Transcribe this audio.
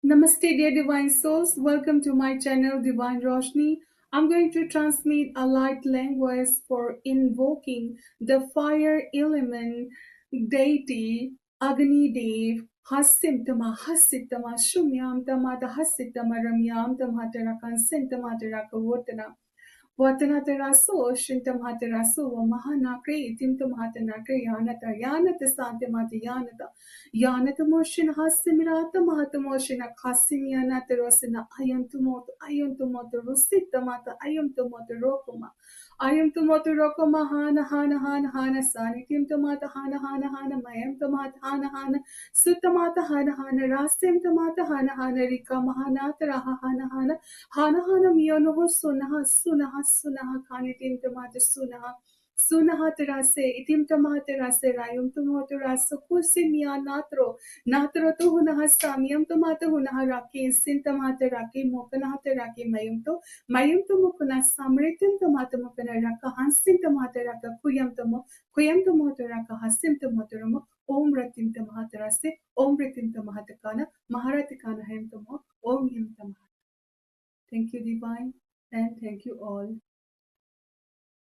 Namaste, dear divine souls. Welcome to my channel, Divine Roshni. I'm going to transmit a light language for invoking the fire element deity Agni Dev. Hasim tama hasitama shumyam tamata hasitama ramyam tamata rakan sintama raka Vatanataraso Shintamataraso Mahanakri Timtamatanakri Yanata Yanata Santamata Yanata Yanata Moshin Hasimirata Mahatamoshina Kasimianata Rosina Ayam Tumoto Rusita Mata Ayam Tumoto Rokoma Ayam Tumoto Rokoma Hana Sani Timtamata Hana Mayam Tamata Hana Sutamata Hana Rasim Tamata Hana Rika Mahanata Raha Hana hana miyonoho sunaha kanitim tamata sunaha terase itim tamata terase rayum tumo terase kursi miya natro to hunaha samyam tamata hunaha raki sin tamata raki mokana raki mayum to mukuna samritim tamata mukana raka hansin tamata raka kuyam tomo raka hasim tamata ramo Om Ratim Tamata Rase, Om Ratim Tamata Kana, Maharatikana Hem Tomo, Om Him Tamata. Thank you, Divine, and thank you all.